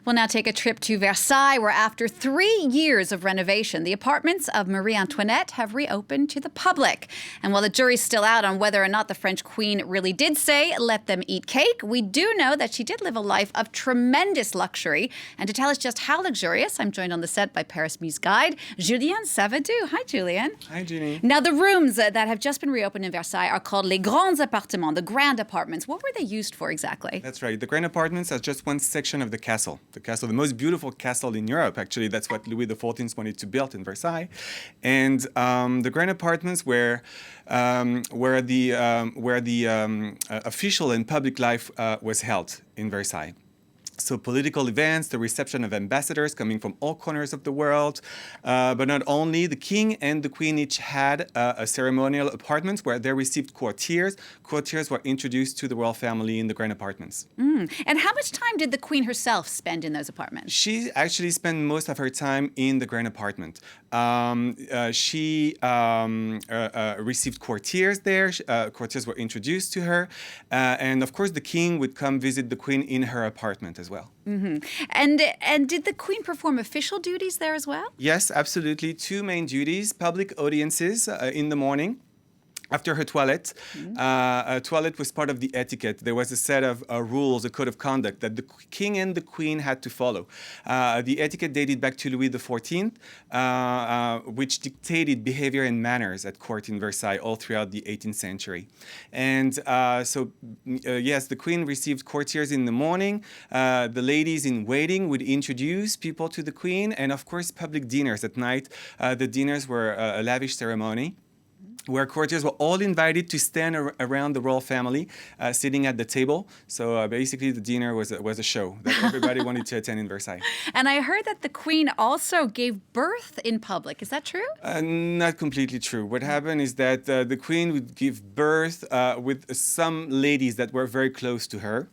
We'll now take a trip to Versailles, where after 3 years of renovation, the apartments of Marie-Antoinette have reopened to the public. And while the jury's still out on whether or not the French queen really did say, let them eat cake, we do know that she did live a life of tremendous luxury. And to tell us just how luxurious, I'm joined on the set by Paris Muse guide, Julien Savadoux. Hi, Julien. Hi, Jeannie. Now, the rooms that have just been reopened in Versailles are called les grands appartements, the grand apartments. What were they used for exactly? That's right. The grand apartments are just one section of the castle. The castle, the most beautiful castle in Europe, actually. That's what Louis XIV wanted to build in Versailles. And the grand apartments where the official and public life was held in Versailles. So political events, the reception of ambassadors coming from all corners of the world. But not only, the king and the queen each had a ceremonial apartment where they received courtiers. Courtiers were introduced to the royal family in the grand apartments. And how much time did the queen herself spend in those apartments? She actually spent most of her time in the grand apartment. She received courtiers there. Courtiers were introduced to her. And of course, the king would come visit the queen in her apartment as well. And did the queen perform official duties there as well? Yes, absolutely. Two main duties: public audiences in the morning. After her toilette, toilette was part of the etiquette. There was a set of rules, a code of conduct that the king and the queen had to follow. The etiquette dated back to Louis XIV, which dictated behavior and manners at court in Versailles all throughout the 18th century. And yes, the queen received courtiers in the morning. The ladies in waiting would introduce people to the queen, and of course, public dinners at night. The dinners were a lavish ceremony, where courtiers were all invited to stand around the royal family, sitting at the table. So basically, the dinner was a show that everybody wanted to attend in Versailles. And I heard that the queen also gave birth in public. Is that true? Not completely true. What happened is that the queen would give birth with some ladies that were very close to her.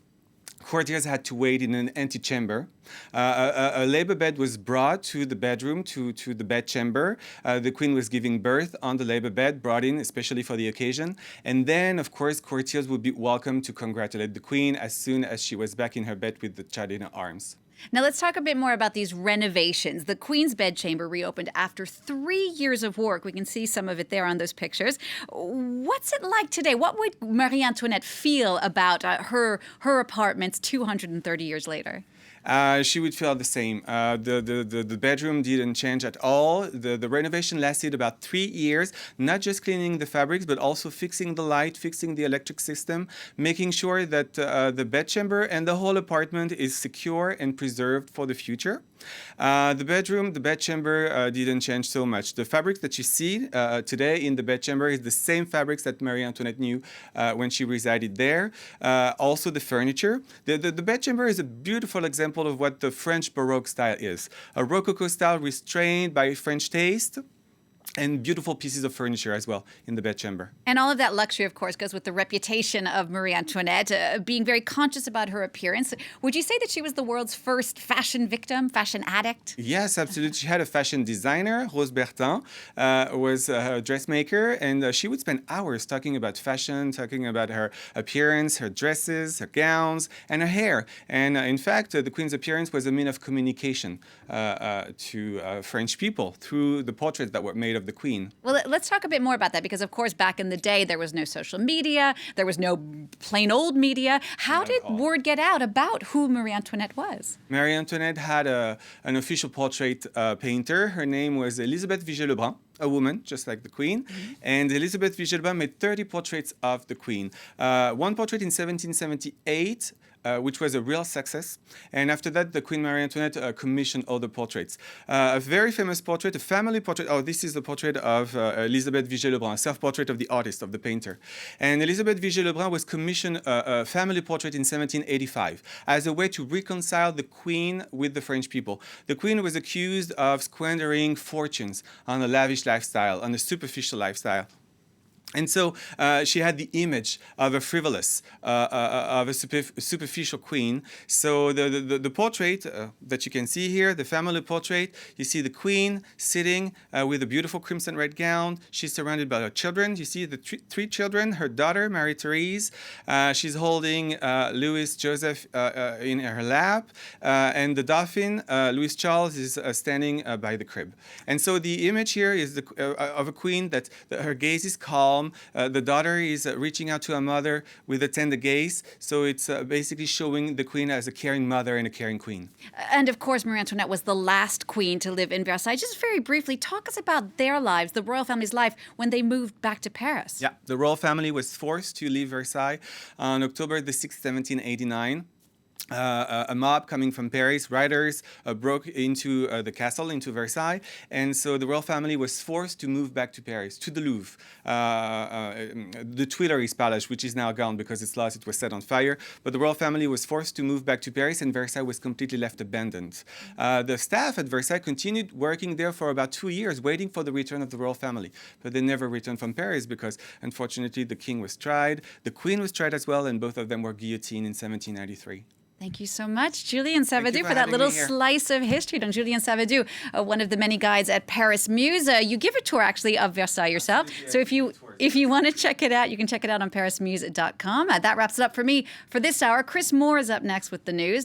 Courtiers had to wait in an antechamber. A labor bed was brought to the bedroom, to the bedchamber. The queen was giving birth on the labor bed, brought in especially for the occasion. And then, of course, courtiers would be welcome to congratulate the queen as soon as she was back in her bed with the child in her arms. Now let's talk a bit more about these renovations. The Queen's bedchamber reopened after 3 years of work. We can see some of it there on those pictures. What's it like today? What would Marie-Antoinette feel about her apartments 230 years later? She would feel the same. The bedroom didn't change at all. The renovation lasted about 3 years, not just cleaning the fabrics, but also fixing the light, fixing the electric system, making sure that the bedchamber and the whole apartment is secure and preserved for the future. The bedchamber didn't change so much. The fabrics that you see today in the bedchamber is the same fabrics that Marie-Antoinette knew when she resided there. Also the furniture. The bedchamber is a beautiful example of what the French Baroque style is. A Rococo style restrained by French taste, and beautiful pieces of furniture as well in the bedchamber. And all of that luxury, of course, goes with the reputation of Marie-Antoinette, being very conscious about her appearance. Would you say that she was the world's first fashion victim, fashion addict? Yes, absolutely. She had a fashion designer, Rose Bertin, was a dressmaker, and she would spend hours talking about fashion, talking about her appearance, her dresses, her gowns, and her hair. And in fact, the Queen's appearance was a means of communication to French people through the portraits that were made of the Queen. Well, let's talk a bit more about that, because, of course, back in the day, there was no social media, there was no plain old media. How did word get out about who Marie-Antoinette was? Marie-Antoinette had an official portrait painter. Her name was Elisabeth Vigée-Lebrun, a woman, just like the Queen. And Elisabeth Vigée-Lebrun made 30 portraits of the Queen. One portrait in 1778, which was a real success. And after that, the Queen Marie-Antoinette commissioned other portraits. A very famous portrait, a family portrait. Oh, this is the portrait of Elisabeth Vigée-Lebrun, a self-portrait of the artist, of the painter. And Elisabeth Vigée-Lebrun was commissioned a family portrait in 1785 as a way to reconcile the Queen with the French people. The Queen was accused of squandering fortunes on a lavish lifestyle, on a superficial lifestyle. And so she had the image of a frivolous, of a superficial queen. So the portrait that you can see here, the family portrait, you see the queen sitting with a beautiful crimson red gown. She's surrounded by her children. You see the three children, her daughter, Marie-Therese. She's holding Louis Joseph in her lap. And the Dauphin, Louis Charles, is standing by the crib. And so the image here is of a queen that her gaze is calm. The daughter is reaching out to her mother with a tender gaze. So it's basically showing the queen as a caring mother and a caring queen. And of course, Marie-Antoinette was the last queen to live in Versailles. Just very briefly, talk us about their lives, the royal family's life, when they moved back to Paris. Yeah, the royal family was forced to leave Versailles on October the 6th, 1789. A mob coming from Paris, rioters broke into the castle, into Versailles, and so the royal family was forced to move back to Paris, to the Louvre, the Tuileries Palace, which is now gone because it's lost, it was set on fire, but the royal family was forced to move back to Paris, and Versailles was completely left abandoned. The staff at Versailles continued working there for about 2 years, waiting for the return of the royal family, but they never returned from Paris because, unfortunately, the king was tried, the queen was tried as well, and both of them were guillotined in 1793. Thank you so much, Julien Savadoux, for for that having little me here. slice of history. Donc, Julien Savadoux, one of the many guides at Paris Muse. You give a tour, actually, of Versailles yourself. So if you want to check it out, you can check it out on parismuse.com. That wraps it up for me for this hour. Chris Moore is up next with the news.